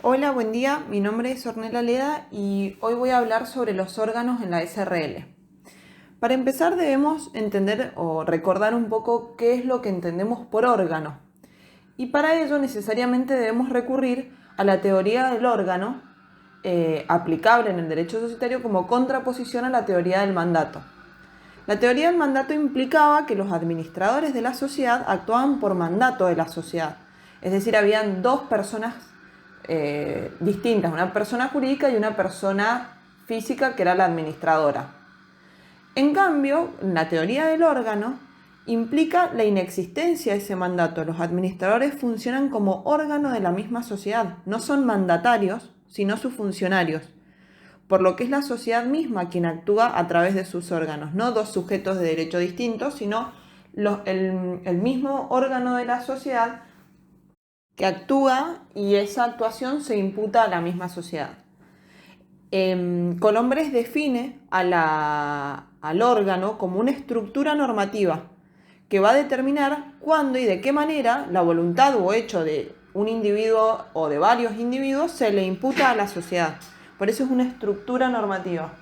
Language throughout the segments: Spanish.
Hola, buen día. Mi nombre es Ornella Leda y hoy voy a hablar sobre los órganos en la SRL. Para empezar debemos entender o recordar un poco qué es lo que entendemos por órgano. Y para ello necesariamente debemos recurrir a la teoría del órgano aplicable en el derecho societario como contraposición a la teoría del mandato. La teoría del mandato implicaba que los administradores de la sociedad actuaban por mandato de la sociedad. Es decir, habían dos personas distintas, una persona jurídica y una persona física que era la administradora. En cambio, la teoría del órgano implica la inexistencia de ese mandato. Los administradores funcionan como órgano de la misma sociedad, no son mandatarios, sino sus funcionarios, por lo que es la sociedad misma quien actúa a través de sus órganos, no dos sujetos de derecho distintos, sino el mismo órgano de la sociedad que actúa y esa actuación se imputa a la misma sociedad. Colombres define al órgano como una estructura normativa que va a determinar cuándo y de qué manera la voluntad o hecho de un individuo o de varios individuos se le imputa a la sociedad. Por eso es una estructura normativa.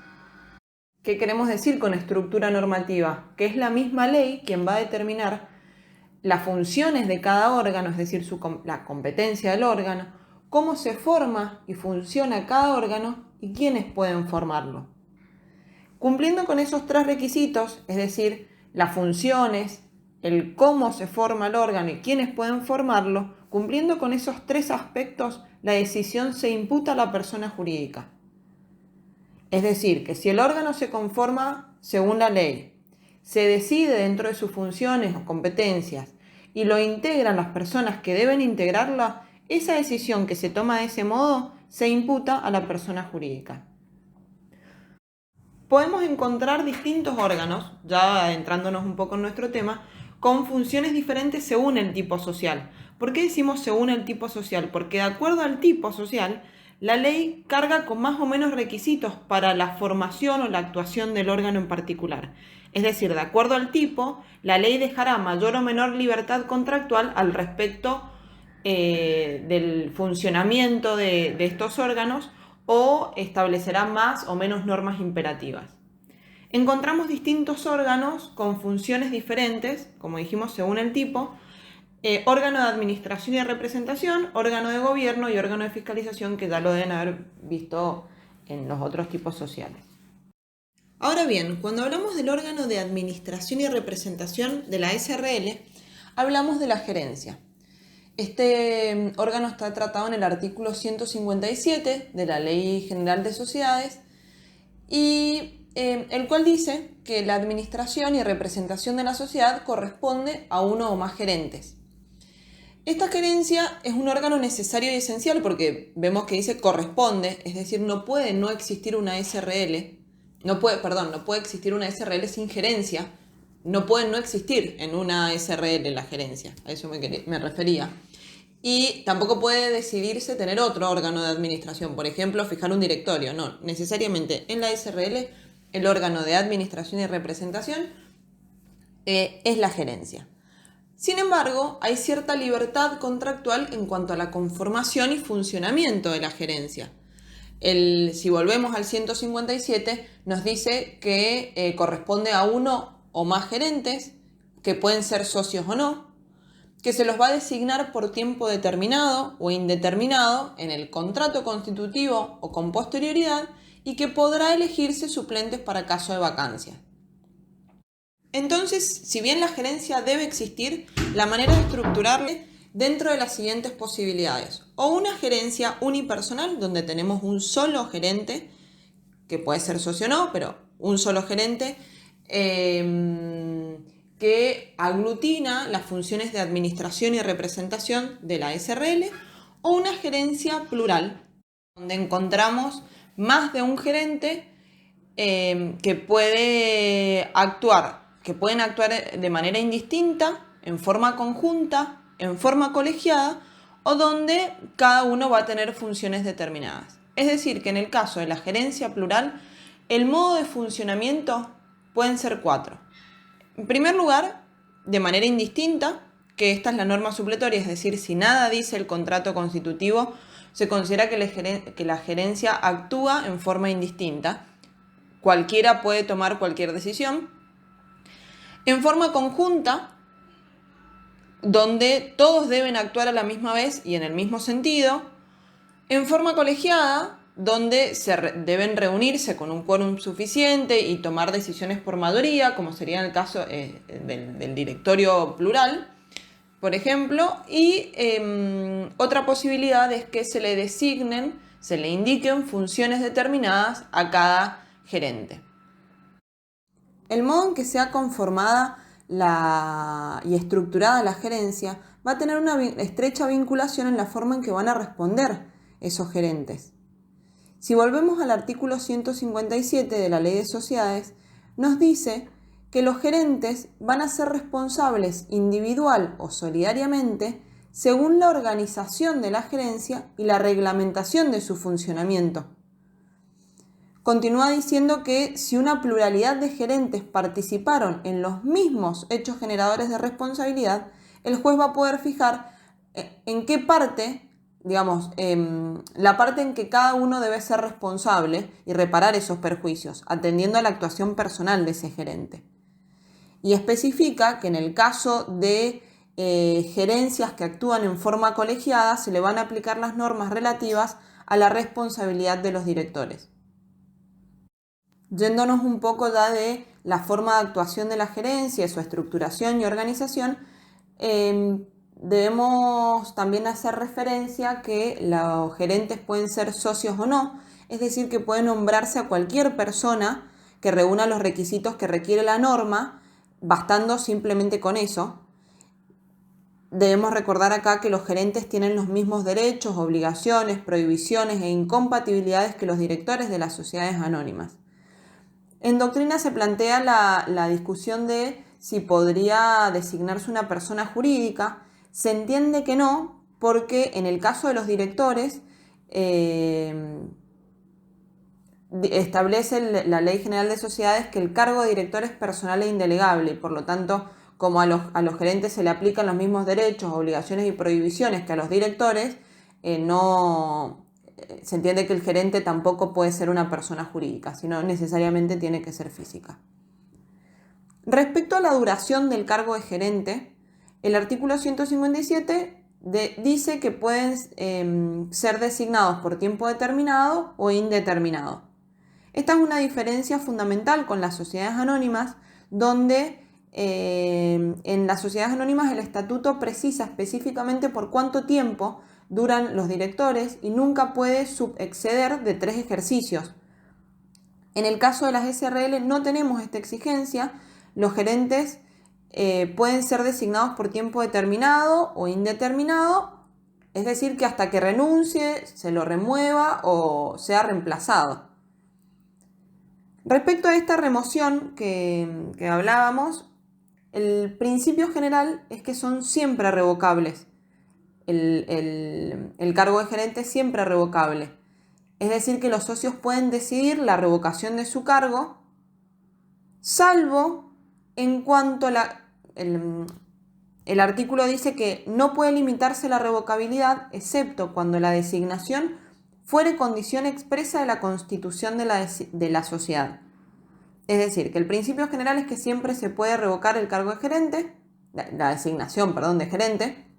¿Qué queremos decir con estructura normativa? Que es la misma ley quien va a determinar las funciones de cada órgano, es decir, la competencia del órgano, cómo se forma y funciona cada órgano y quiénes pueden formarlo. Cumpliendo con esos tres requisitos, es decir, las funciones, el cómo se forma el órgano y quiénes pueden formarlo, cumpliendo con esos tres aspectos, la decisión se imputa a la persona jurídica. Es decir, que si el órgano se conforma según la ley, se decide dentro de sus funciones o competencias y lo integran las personas que deben integrarla, esa decisión que se toma de ese modo se imputa a la persona jurídica. Podemos encontrar distintos órganos, ya adentrándonos un poco en nuestro tema, con funciones diferentes según el tipo social. ¿Por qué decimos según el tipo social? Porque de acuerdo al tipo social, la ley carga con más o menos requisitos para la formación o la actuación del órgano en particular. Es decir, de acuerdo al tipo, la ley dejará mayor o menor libertad contractual al respecto del funcionamiento de estos órganos o establecerá más o menos normas imperativas. Encontramos distintos órganos con funciones diferentes, como dijimos, según el tipo, órgano de administración y de representación, órgano de gobierno y órgano de fiscalización, que ya lo deben haber visto en los otros tipos sociales. Ahora bien, cuando hablamos del órgano de administración y representación de la SRL, hablamos de la gerencia. Este órgano está tratado en el artículo 157 de la Ley General de Sociedades y el cual dice que la administración y representación de la sociedad corresponde a uno o más gerentes. Esta gerencia es un órgano necesario y esencial porque vemos que dice corresponde, es decir, no puede no existir una SRL, no puede existir una SRL sin gerencia, no puede no existir en una SRL la gerencia, a eso me refería. Y tampoco puede decidirse tener otro órgano de administración, por ejemplo, fijar un directorio, no, necesariamente en la SRL el órgano de administración y representación es la gerencia. Sin embargo, hay cierta libertad contractual en cuanto a la conformación y funcionamiento de la gerencia. Si volvemos al 157, nos dice que corresponde a uno o más gerentes, que pueden ser socios o no, que se los va a designar por tiempo determinado o indeterminado en el contrato constitutivo o con posterioridad y que podrá elegirse suplentes para caso de vacancia. Entonces, si bien la gerencia debe existir, la manera de estructurarle dentro de las siguientes posibilidades. O una gerencia unipersonal, donde tenemos un solo gerente, que puede ser socio o no, pero un solo gerente, que aglutina las funciones de administración y representación de la SRL, o una gerencia plural, donde encontramos más de un gerente que pueden actuar de manera indistinta, en forma conjunta, en forma colegiada, o donde cada uno va a tener funciones determinadas. Es decir, que en el caso de la gerencia plural, el modo de funcionamiento pueden ser 4. En primer lugar, de manera indistinta, que esta es la norma supletoria, es decir, si nada dice el contrato constitutivo, se considera que la gerencia actúa en forma indistinta. Cualquiera puede tomar cualquier decisión. En forma conjunta, donde todos deben actuar a la misma vez y en el mismo sentido. En forma colegiada, donde deben reunirse con un quórum suficiente y tomar decisiones por mayoría, como sería en el caso del directorio plural, por ejemplo. Y otra posibilidad es que se le indiquen funciones determinadas a cada gerente. El modo en que sea conformada y estructurada la gerencia va a tener una estrecha vinculación en la forma en que van a responder esos gerentes. Si volvemos al artículo 157 de la Ley de Sociedades, nos dice que los gerentes van a ser responsables individual o solidariamente según la organización de la gerencia y la reglamentación de su funcionamiento. Continúa diciendo que si una pluralidad de gerentes participaron en los mismos hechos generadores de responsabilidad, el juez va a poder fijar en qué parte, digamos, la parte en que cada uno debe ser responsable y reparar esos perjuicios, atendiendo a la actuación personal de ese gerente. Y especifica que en el caso de gerencias que actúan en forma colegiada, se le van a aplicar las normas relativas a la responsabilidad de los directores. Yéndonos un poco ya de la forma de actuación de la gerencia, su estructuración y organización, debemos también hacer referencia a que los gerentes pueden ser socios o no, es decir, que puede nombrarse a cualquier persona que reúna los requisitos que requiere la norma, bastando simplemente con eso. Debemos recordar acá que los gerentes tienen los mismos derechos, obligaciones, prohibiciones e incompatibilidades que los directores de las sociedades anónimas. En doctrina se plantea la discusión de si podría designarse una persona jurídica. Se entiende que no, porque en el caso de los directores establece la Ley General de Sociedades que el cargo de director es personal e indelegable y por lo tanto, como a los gerentes se le aplican los mismos derechos, obligaciones y prohibiciones que a los directores, se entiende que el gerente tampoco puede ser una persona jurídica, sino necesariamente tiene que ser física. Respecto a la duración del cargo de gerente, el artículo 157 dice que pueden ser designados por tiempo determinado o indeterminado. Esta es una diferencia fundamental con las sociedades anónimas, donde en las sociedades anónimas el estatuto precisa específicamente por cuánto tiempo duran los directores y nunca puede subexceder de 3 ejercicios. En el caso de las SRL no tenemos esta exigencia. Los gerentes pueden ser designados por tiempo determinado o indeterminado, es decir, que hasta que renuncie, se lo remueva o sea reemplazado. Respecto a esta remoción que hablábamos, el principio general es que son siempre revocables. El cargo de gerente es siempre revocable. Es decir, que los socios pueden decidir la revocación de su cargo, salvo en cuanto el artículo dice que no puede limitarse la revocabilidad, excepto cuando la designación fuere condición expresa de la constitución de la sociedad. Es decir, que el principio general es que siempre se puede revocar el cargo de gerente, la designación, de gerente,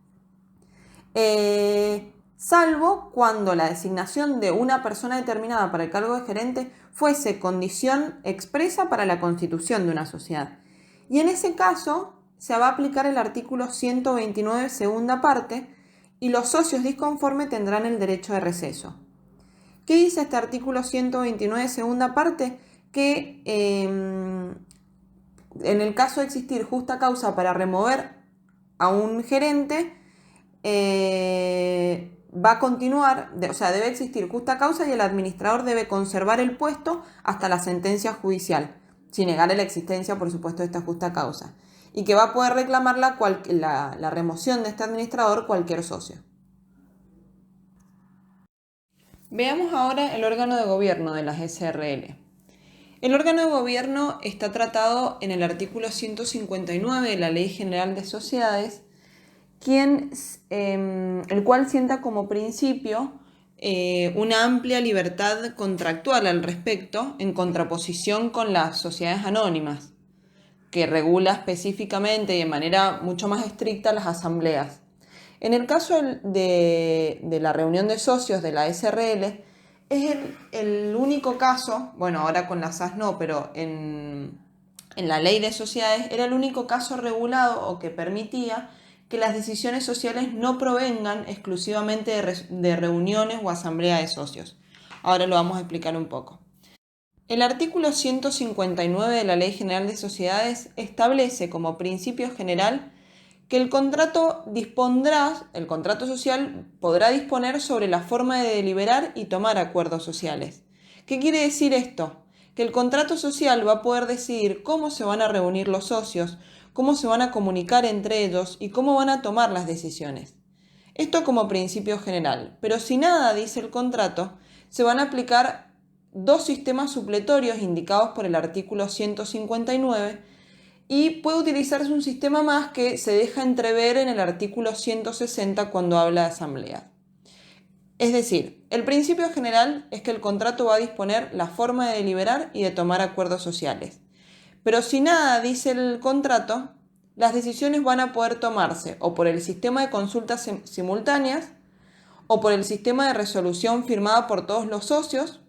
salvo cuando la designación de una persona determinada para el cargo de gerente fuese condición expresa para la constitución de una sociedad. Y en ese caso se va a aplicar el artículo 129, segunda parte, y los socios disconformes tendrán el derecho de receso. ¿Qué dice este artículo 129, segunda parte? Que en el caso de existir justa causa para remover a un gerente, va a continuar, debe existir justa causa y el administrador debe conservar el puesto hasta la sentencia judicial, sin negar la existencia, por supuesto, de esta justa causa, y que va a poder reclamar la remoción de este administrador cualquier socio. Veamos ahora el órgano de gobierno de las SRL. El órgano de gobierno está tratado en el artículo 159 de la Ley General de Sociedades el cual sienta como principio una amplia libertad contractual al respecto, en contraposición con las sociedades anónimas, que regula específicamente y de manera mucho más estricta las asambleas. En el caso de la reunión de socios de la SRL, es el único caso, bueno, ahora con la SAS no, pero en la ley de sociedades era el único caso regulado o que permitía que las decisiones sociales no provengan exclusivamente de reuniones o asambleas de socios. Ahora lo vamos a explicar un poco. El artículo 159 de la Ley General de Sociedades establece como principio general que el contrato social podrá disponer sobre la forma de deliberar y tomar acuerdos sociales. ¿Qué quiere decir esto? Que el contrato social va a poder decidir cómo se van a reunir los socios, cómo se van a comunicar entre ellos y cómo van a tomar las decisiones. Esto como principio general, pero si nada dice el contrato, se van a aplicar dos sistemas supletorios indicados por el artículo 159 y puede utilizarse un sistema más que se deja entrever en el artículo 160 cuando habla de asamblea. Es decir, el principio general es que el contrato va a disponer la forma de deliberar y de tomar acuerdos sociales. Pero si nada dice el contrato, las decisiones van a poder tomarse o por el sistema de consultas simultáneas o por el sistema de resolución firmada por todos los socios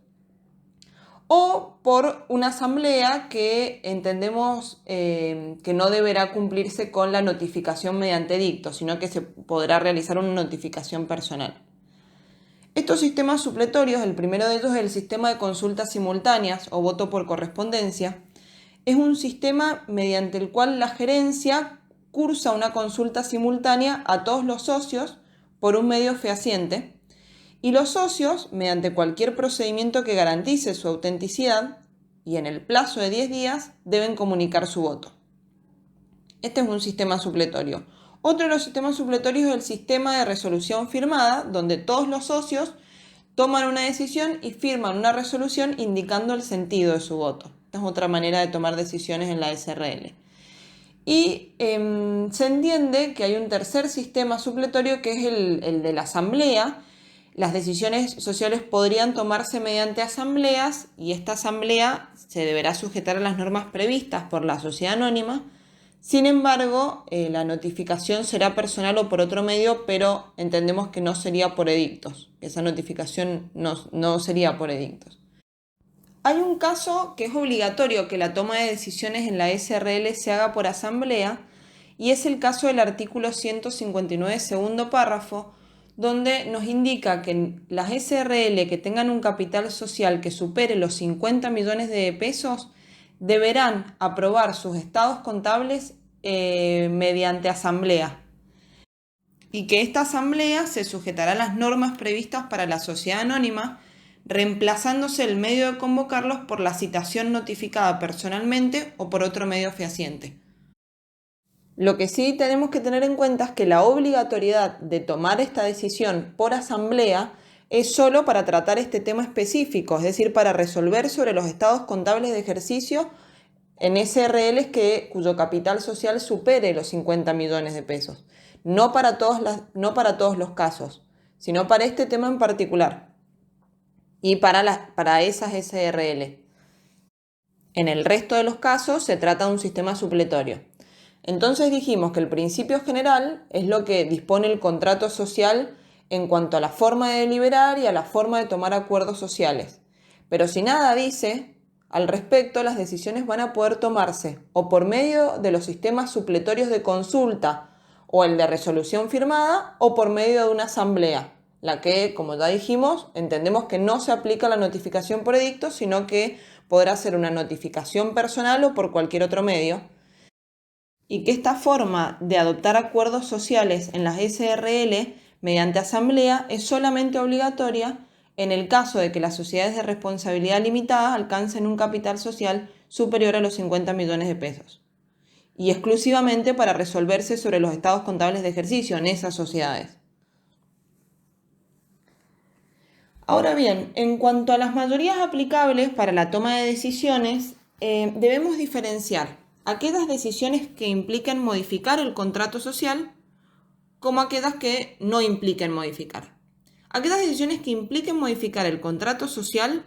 o por una asamblea que entendemos que no deberá cumplirse con la notificación mediante edicto, sino que se podrá realizar una notificación personal. Estos sistemas supletorios, el primero de ellos es el sistema de consultas simultáneas o voto por correspondencia. Es un sistema mediante el cual la gerencia cursa una consulta simultánea a todos los socios por un medio fehaciente y los socios, mediante cualquier procedimiento que garantice su autenticidad y en el plazo de 10 días, deben comunicar su voto. Este es un sistema supletorio. Otro de los sistemas supletorios es el sistema de resolución firmada, donde todos los socios toman una decisión y firman una resolución indicando el sentido de su voto. Esta es otra manera de tomar decisiones en la SRL. Y se entiende que hay un tercer sistema supletorio que es el de la asamblea. Las decisiones sociales podrían tomarse mediante asambleas y esta asamblea se deberá sujetar a las normas previstas por la sociedad anónima. Sin embargo, la notificación será personal o por otro medio, pero entendemos que no sería por edictos. Esa notificación no sería por edictos. Hay un caso que es obligatorio que la toma de decisiones en la SRL se haga por asamblea y es el caso del artículo 159, segundo párrafo, donde nos indica que las SRL que tengan un capital social que supere los 50 millones de pesos deberán aprobar sus estados contables mediante asamblea y que esta asamblea se sujetará a las normas previstas para la sociedad anónima, reemplazándose el medio de convocarlos por la citación notificada personalmente o por otro medio fehaciente. Lo que sí tenemos que tener en cuenta es que la obligatoriedad de tomar esta decisión por asamblea es solo para tratar este tema específico, es decir, para resolver sobre los estados contables de ejercicio en SRLs cuyo capital social supere los 50 millones de pesos. No para todos los casos, sino para este tema en particular y para esas SRL. En el resto de los casos se trata de un sistema supletorio. Entonces dijimos que el principio general es lo que dispone el contrato social en cuanto a la forma de deliberar y a la forma de tomar acuerdos sociales. Pero si nada dice al respecto, las decisiones van a poder tomarse o por medio de los sistemas supletorios de consulta o el de resolución firmada o por medio de una asamblea, la que, como ya dijimos, entendemos que no se aplica la notificación por edicto, sino que podrá ser una notificación personal o por cualquier otro medio, y que esta forma de adoptar acuerdos sociales en las SRL mediante asamblea es solamente obligatoria en el caso de que las sociedades de responsabilidad limitada alcancen un capital social superior a los 50 millones de pesos y exclusivamente para resolverse sobre los estados contables de ejercicio en esas sociedades. Ahora bien, en cuanto a las mayorías aplicables para la toma de decisiones, debemos diferenciar aquellas decisiones que implican modificar el contrato social como aquellas que no impliquen modificar. Aquellas decisiones que impliquen modificar el contrato social,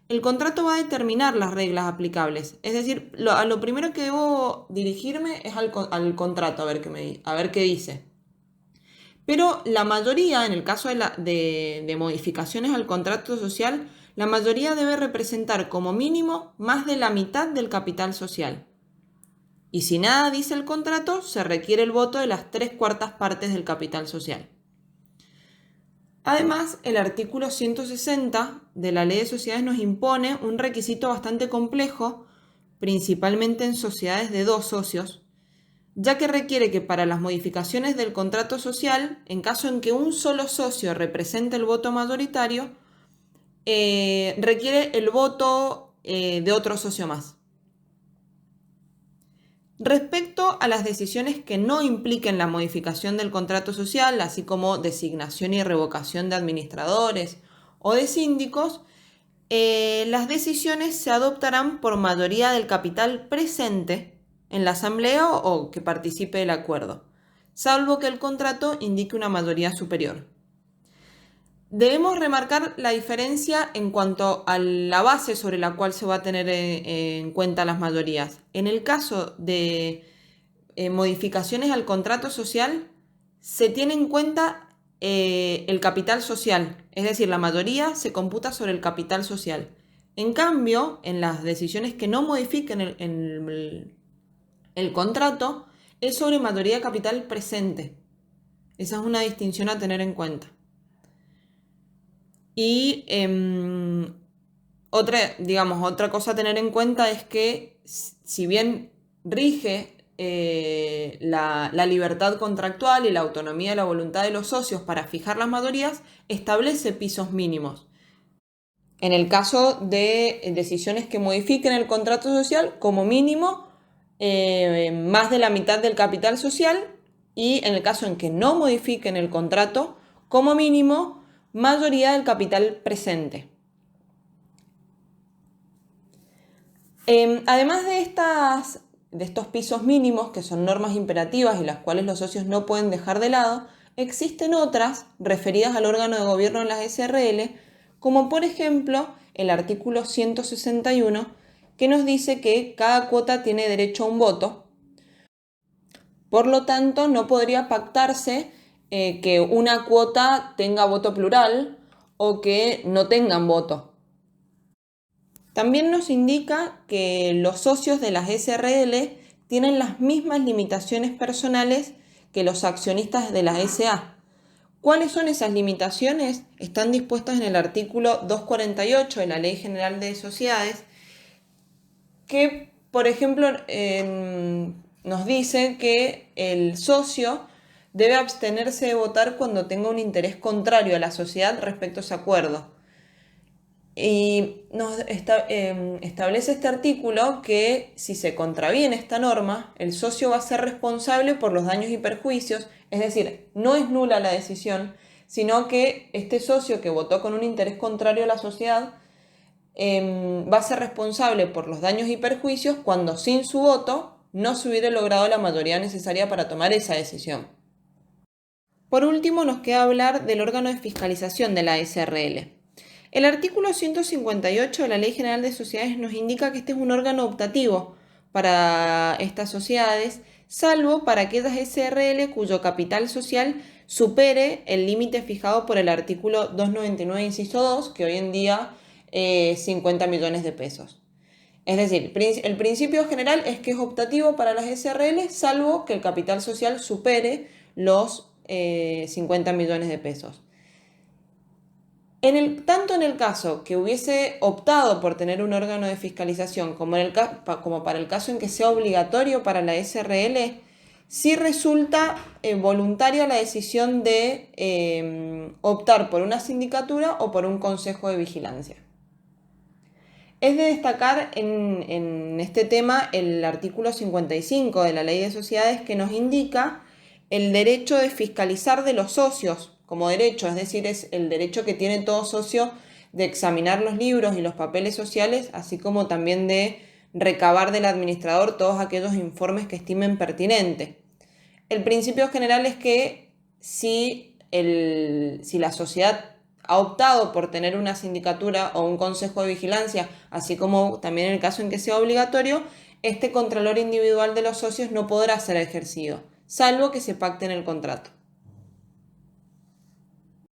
el contrato va a determinar las reglas aplicables. Es decir, a lo primero que debo dirigirme es al contrato, a ver qué dice. Pero la mayoría, en el caso de modificaciones al contrato social, la mayoría debe representar como mínimo más de la mitad del capital social. Y si nada dice el contrato, se requiere el voto de las 3/4 partes del capital social. Además, el artículo 160 de la Ley de Sociedades nos impone un requisito bastante complejo, principalmente en sociedades de 2 socios, ya que requiere que para las modificaciones del contrato social, en caso en que un solo socio represente el voto mayoritario, requiere el voto de otro socio más. Respecto a las decisiones que no impliquen la modificación del contrato social, así como designación y revocación de administradores o de síndicos, las decisiones se adoptarán por mayoría del capital presente en la asamblea o que participe del acuerdo, salvo que el contrato indique una mayoría superior. Debemos remarcar la diferencia en cuanto a la base sobre la cual se va a tener en cuenta las mayorías. En el caso de modificaciones al contrato social, se tiene en cuenta el capital social, es decir, la mayoría se computa sobre el capital social. En cambio, en las decisiones que no modifiquen el contrato, es sobre mayoría de capital presente. Esa es una distinción a tener en cuenta. Y otra cosa a tener en cuenta es que si bien rige la libertad contractual y la autonomía de la voluntad de los socios para fijar las mayorías, establece pisos mínimos. En el caso de decisiones que modifiquen el contrato social, como mínimo, más de la mitad del capital social, y en el caso en que no modifiquen el contrato, como mínimo, mayoría del capital presente. Además de estos pisos mínimos, que son normas imperativas y las cuales los socios no pueden dejar de lado, existen otras referidas al órgano de gobierno en las SRL, como por ejemplo el artículo 161, que nos dice que cada cuota tiene derecho a un voto. Por lo tanto, no podría pactarse que una cuota tenga voto plural o que no tengan voto. También nos indica que los socios de las SRL tienen las mismas limitaciones personales que los accionistas de las SA. ¿Cuáles son esas limitaciones? Están dispuestas en el artículo 248 de la Ley General de Sociedades, que, por ejemplo, nos dice que el socio debe abstenerse de votar cuando tenga un interés contrario a la sociedad respecto a ese acuerdo. Y nos establece este artículo que si se contraviene esta norma, el socio va a ser responsable por los daños y perjuicios, es decir, no es nula la decisión, sino que este socio que votó con un interés contrario a la sociedad va a ser responsable por los daños y perjuicios cuando sin su voto no se hubiera logrado la mayoría necesaria para tomar esa decisión. Por último, nos queda hablar del órgano de fiscalización de la SRL. El artículo 158 de la Ley General de Sociedades nos indica que este es un órgano optativo para estas sociedades, salvo para aquellas SRL cuyo capital social supere el límite fijado por el artículo 299, inciso 2, que hoy en día 50 millones de pesos. Es decir, el principio general es que es optativo para las SRL, salvo que el capital social supere los 50 millones de pesos. Tanto en el caso que hubiese optado por tener un órgano de fiscalización como para el caso en que sea obligatorio para la SRL, sí resulta voluntaria la decisión de optar por una sindicatura o por un consejo de vigilancia. Es de destacar en este tema el artículo 55 de la Ley de Sociedades, que nos indica el derecho de fiscalizar de los socios como derecho, es decir, es el derecho que tiene todo socio de examinar los libros y los papeles sociales, así como también de recabar del administrador todos aquellos informes que estimen pertinentes. El principio general es que si la sociedad ha optado por tener una sindicatura o un consejo de vigilancia, así como también en el caso en que sea obligatorio, este contralor individual de los socios no podrá ser ejercido, salvo que se pacte en el contrato.